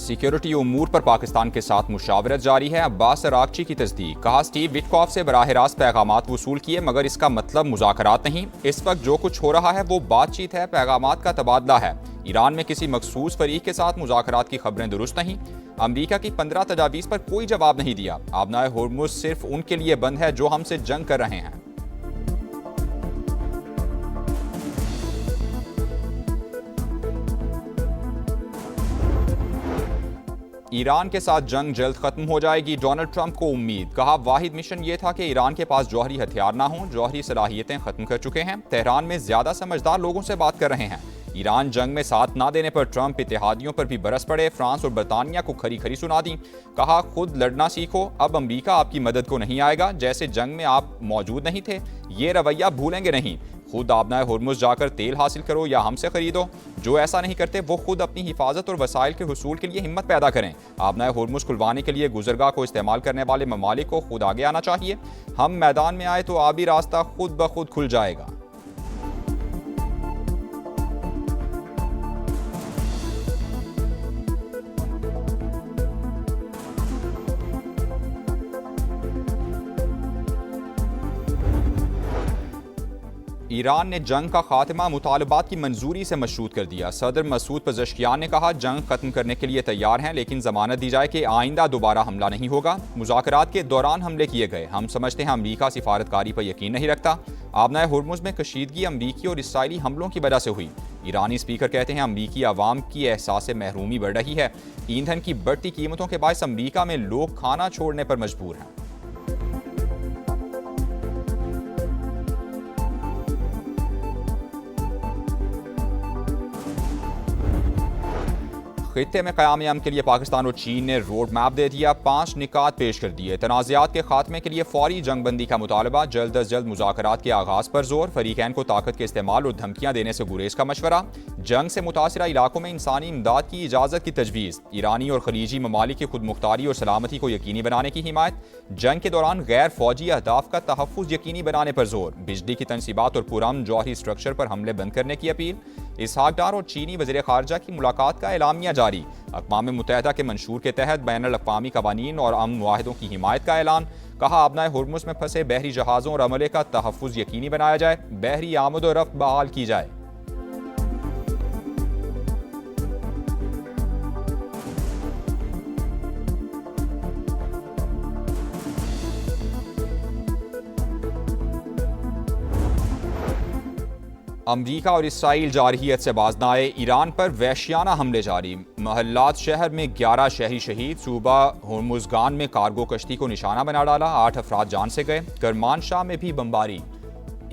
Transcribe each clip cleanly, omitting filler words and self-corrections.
Security उमूर पर पाकिस्तान के साथ मुशावरत जारी है। अब्बास अरागची की तस्दीक। कहा, स्टीव विटकॉफ से बराह रास्त पैगामात वसूल किए मगर इसका मतलब मुज़ाकरात नहीं। इस वक्त जो कुछ हो रहा है वो बातचीत है, पैगामात का तबादला है। ईरान में किसी मखसूस फरीक के साथ मुज़ाकरात की खबरें दुरुस्त नहीं। अमरीका की 15 तजावीज़ पर कोई जवाब नहीं दिया। आबनाए होर्मुज़ सिर्फ उनके लिए बंद है जो हमसे जंग कर रहे हैं। ईरान के साथ जंग जल्द खत्म हो जाएगी, डोनाल्ड ट्रंप को उम्मीद। कहा, वाहिद मिशन ये था कि ईरान के पास जौहरी हथियार ना हों, जौहरी सलाहियतें खत्म कर चुके हैं। तेहरान में ज्यादा समझदार लोगों से बात कर रहे हैं। ईरान जंग में साथ ना देने पर ट्रंप इत्तेहादियों पर भी बरस पड़े। फ्रांस और बरतानिया को खरी खरी सुना दी। कहा, खुद लड़ना सीखो, अब अमरीका आपकी मदद को नहीं आएगा। जैसे जंग में आप मौजूद नहीं थे, ये रवैया भूलेंगे नहीं। खुद आबनाए होर्मुज़ जाकर तेल हासिल करो या हमसे खरीदो। जो ऐसा नहीं करते वो खुद अपनी हिफाजत और वसाइल के हुसूल के लिए हिम्मत पैदा करें। आबनाए होर्मुज़ खुलवाने के लिए गुजरगाह को इस्तेमाल करने वाले ममालिक को खुद आगे आना चाहिए। हम मैदान में आए तो आबी रास्ता खुद ब खुद खुल जाएगा। ईरान ने जंग का खात्मा मुतालबात की मंजूरी से मशरूत कर दिया। सदर मसूद पज़ेश्कियान ने कहा, जंग खत्म करने के लिए तैयार हैं लेकिन जमानत दी जाए कि आइंदा दोबारा हमला नहीं होगा। मुज़ाकरात के दौरान हमले किए गए। हम समझते हैं अमरीका सिफारतकारी पर यकीन नहीं रखता। आबनाए होर्मुज़ में कशीदगी अमरीकी और इसराइली हमलों की वजह से हुई। ईरानी स्पीकर कहते हैं, अमरीकी आवाम की एहसास महरूमी बढ़ रही है। ईंधन की बढ़ती कीमतों के बायस अमरीका में लोग खाना छोड़ने पर मजबूर हैं। खित्ते में क़याम अमन के लिए पाकिस्तान और चीन ने रोड मैप दे दिया। 5 निकात पेश कर दिए। तनाज़ात के खात्मे के लिए फौरी जंगबंदी का मुतालबा। जल्द अज जल्द मुज़ाकरात के आगाज़ पर जोर। फरीकैन को ताकत के इस्तेमाल और धमकियाँ देने से गुरेज का मशवरा। जंग से मुतासिरा इलाकों में इंसानी इमदाद की इजाज़त की तजवीज़। ईरानी और खलीजी ममालिक की खुद मुख्तारी और सलामती को यकीनी बनाने की हिमायत। जंग के दौरान गैर फौजी अहदाफ का तहफ़्फ़ुज़ यकीनी बनाने पर जोर। बिजली की तनसीबात और पुरअमन जौहरी स्ट्रक्चर पर हमले बंद करने की अपील। इसहाक डार और चीनी वज़ीर ख़ारजा की मुलाकात का एलामिया जारी। अक़वाम मुत्तहिदा के मंशूर के तहत बैनुल अक़वामी क़वानीन और अमन मुआहिदों की हिमायत का ऐलान। कहा, आबनाए होर्मुज़ में फंसे बहरी जहाज़ों और अमले का तहफ़्फ़ुज़ यकीनी बनाया जाए। बहरी आमद और रफ्त बहाल की जाए। अमरीका और इसराइल जारहियत से बाज न आए। ईरान पर वहशियाना हमले जारी। महल्लात शहर में 11 शहरी शहीद। सूबा होर्मुज़गान में कार्गो कश्ती को निशाना बना डाला। 8 अफराद जान से गए। करमानशाह में भी बमबारी।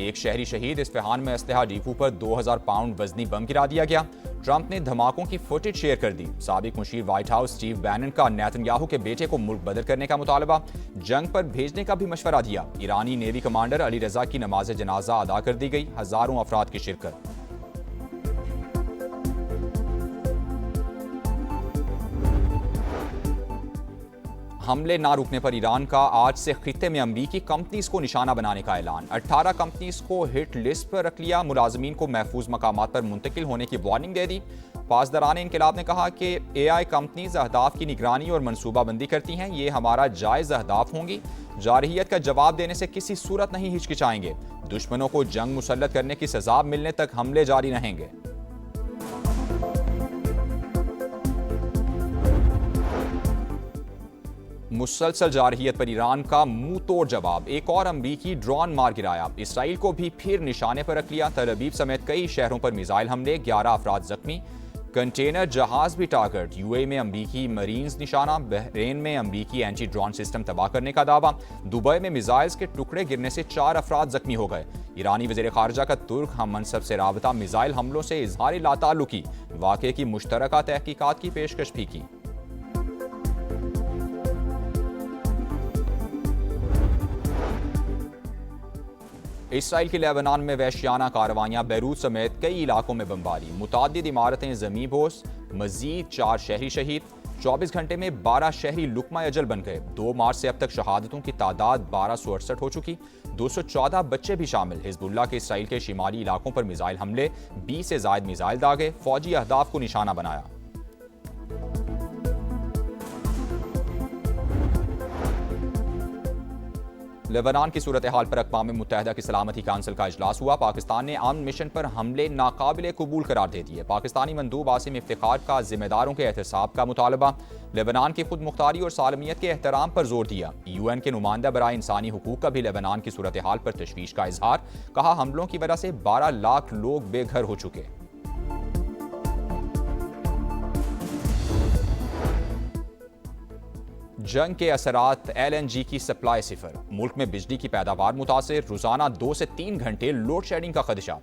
1 शहरी शहीद। इस्फहान में असलहा डिपो पर 2000 पाउंड वजनी बम गिरा दिया गया। ट्रंप ने धमाकों की फुटेज शेयर कर दी। साबिक मुशीर व्हाइट हाउस स्टीव बैनन का नेतन्याहू के बेटे को मुल्क बदर करने का मुतालबा। जंग पर भेजने का भी मशवरा दिया। ईरानी नेवी कमांडर अली रजा की नमाज जनाजा अदा कर दी गई। हजारों अफराद की शिरकत। हमले ना रुकने पर ईरान का आज से खित्ते में अमरीकी कंपनीज को निशाना बनाने का ऐलान। 18 कंपनीज को हिट लिस्ट पर रख लिया। मुलाजमीन को महफूज मकामात पर मुंतकिल होने की वार्निंग दे दी। पासदारान इनकलाब ने कहा कि AI कंपनीज अहदाफ की निगरानी और मनसूबाबंदी करती हैं। ये हमारा जायज़ अहदाफ होंगी। जारहियत का जवाब देने से किसी सूरत नहीं हिचकिचाएंगे। दुश्मनों को जंग मुसल्लत करने की सजा मिलने तक हमले जारी रहेंगे। मुसलसल जारहियत पर ईरान का मुंह तोड़ जवाब। एक और अमरीकी ड्रोन मार गिराया। इसराइल को भी फिर निशाने पर रख लिया। तल अवीव समेत कई शहरों पर मिसाइल हमले। 11 अफराद जख्मी। कंटेनर जहाज भी टारगेट। UAE में अमरीकी मरीन्स निशाना। बहरेन में अमरीकी एंटी ड्रोन सिस्टम तबाह करने का दावा। दुबई में मिसाइल्स के टुकड़े गिरने से 4 अफराद जख्मी हो गए। ईरानी वज़ीर ख़ारजा का तुर्क हम मनसब से राबता। मिसाइल हमलों से इजहार लाताल्लुकी। वाक़े की मुश्तरका तहकीकात की पेशकश भी की। इसराइल के लेबनान में वहशियाना कार्रवाइयाँ। बैरूत समेत कई इलाकों में बमबारी। मुताद्दिद इमारतें ज़मीं बोस। मज़ीद 4 शहरी शहीद। 24 घंटे में 12 शहरी लुकमा अजल बन गए। 2 मार्च से अब तक शहादतों की तादाद 1268 हो चुकी। 214 बच्चे भी शामिल। हिजबुल्लाह के इसराइल के शिमाली इलाकों पर मिसाइल हमले। 20 से ज़ायद मिसाइल दागे। फौजी अहदाफ को निशाना बनाया। लेबनान की सूरत हाल पर अक़वाम मुत्तहिदा की सलामती काउंसिल का इजलास हुआ। पाकिस्तान ने अमन मिशन पर हमले नाकाबिले कबूल करार दे दिए। पाकिस्तानी मंदूब आसिम इफ्तिखार का जिम्मेदारों के एहतसाब का मुतालबा। लेबनान की खुद मुख्तारी और सालमियत के एहतराम पर जोर दिया। UN के नुमाइंदा बराए इंसानी हुकूक का भी लेबनान की सूरत हाल पर तशवीश का इजहार। कहा, हमलों की वजह से 12 लाख लोग बेघर हो चुके। जंग के असरात LNG की सप्लाई सिफर। मुल्क में बिजली की पैदावार मुतासिर। रोजाना 2 से 3 घंटे लोड शेडिंग का खदशा।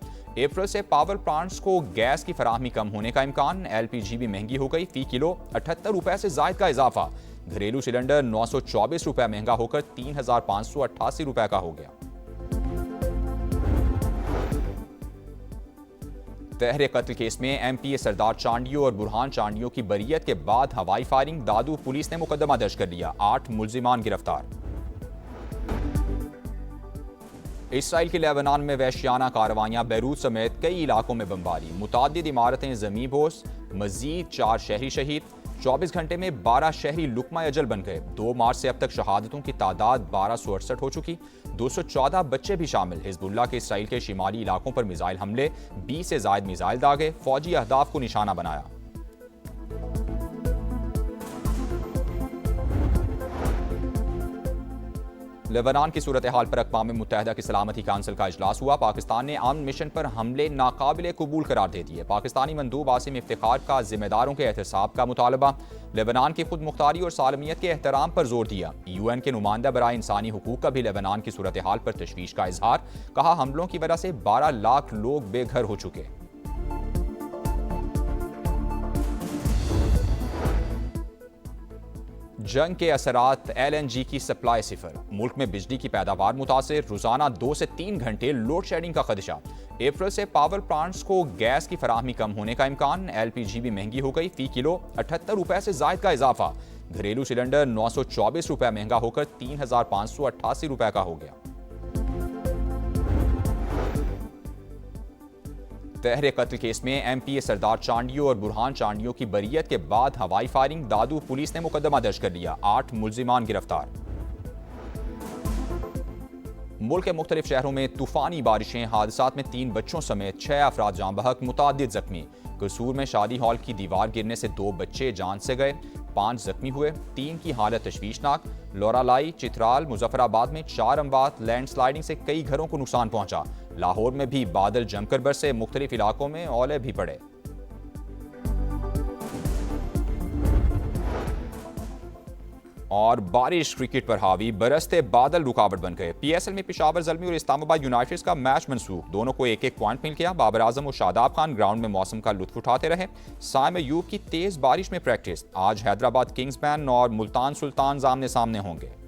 अप्रैल से पावर प्लांट्स को गैस की फराहमी कम होने का इम्कान। LPG भी महंगी हो गई। फी किलो 78 रुपए से जायद का इजाफा। घरेलू सिलेंडर 924 रुपए महंगा होकर 3588 रुपए का हो गया। तहरे कत्ल केस में MPA सरदार चांडियो और बुरहान चांडियो की बरीयत के बाद हवाई फायरिंग। दादू पुलिस ने मुकदमा दर्ज कर लिया। 8 मुल्जिमान गिरफ्तार। इसराइल के लेबनान में वहशियाना कार्रवाइयां। बैरूत समेत कई इलाकों में बमबारी। मुतादिद इमारतें ज़मींदोज़। मजीद 4 शहरी शहीद। 24 घंटे में 12 शहरी लुकमा अजल बन गए। 2 मार्च से अब तक शहादतों की तादाद 1268 हो चुकी। 214 बच्चे भी शामिल। हिजबुल्लाह के इसराइल के शिमाली इलाकों पर मिसाइल हमले। 20 से जायद मिसाइल दागे। फौजी अहदाफ को निशाना बनाया। लेबनान की सूरत हाल पर अक़वाम मुत्तहिदा की सलामती काउंसिल का इजलास हुआ। पाकिस्तान ने अमन मिशन पर हमले नाकाबिले कबूल करार दे दिए। पाकिस्तानी मंदूब आसिम इफ्तिखार का जिम्मेदारों के एहतसाब का मुतालबा। लेबनान की खुद मुख्तारी और सालमियत के एहतराम पर जोर दिया। UN के नुमाइंदा बराए इंसानी हुकूक का भी लेबनान की सूरत हाल पर तशवीश का इजहार। कहा, हमलों की वजह से 12 लाख लोग बेघर हो चुके। जंग के असरात LNG की सप्लाई सिफर। मुल्क में बिजली की पैदावार मुतासिर। रोजाना 2 से 3 घंटे लोड शेडिंग का खदशा। अप्रैल से पावर प्लांट्स को गैस की फराहमी कम होने का इम्कान। LPG भी महंगी हो गई। फी किलो 78 रुपए से जायद का इजाफा। घरेलू सिलेंडर 924 रुपए महंगा होकर 3588 रुपए का हो गया। तहरे कत्ल केस में MPA सरदार चांडियो और बुरहान चांडियो की बरीयत के बाद हवाई फायरिंग। दादू पुलिस ने मुकदमा दर्ज कर लिया। 8 मुल्जिमान गिरफ्तार। मुल्क के मुख्तलिफ शहरों में तूफानी बारिशें। हादसात में 3 बच्चों समेत 6 अफराद जान बहक। मुतादिद जख्मी। कसूर में शादी हॉल की दीवार गिरने से 2 बच्चे जान से गए। 5 जख्मी हुए। 3 की हालत तशवीशनाक। लोरालाई, चित्राल, मुजफ्फराबाद में 4 अमवात। लैंडस्लाइडिंग से कई घरों को नुकसान पहुंचा। लाहौर में भी बादल जमकर बरसे। मुख्तलिफ इलाकों में ओले भी पड़े। और बारिश क्रिकेट पर हावी। बरसते बादल रुकावट बन गए। PSL में पेशावर ज़ल्मी और इस्लामाबाद यूनाइटेड का मैच मनसूख। दोनों को 1-1 पॉइंट मिल गया। बाबर आजम और शादाब खान ग्राउंड में मौसम का लुत्फ उठाते रहे। साइम अयूब की तेज बारिश में प्रैक्टिस। आज हैदराबाद किंग्स मैन और मुल्तान सुल्तान आमने सामने होंगे।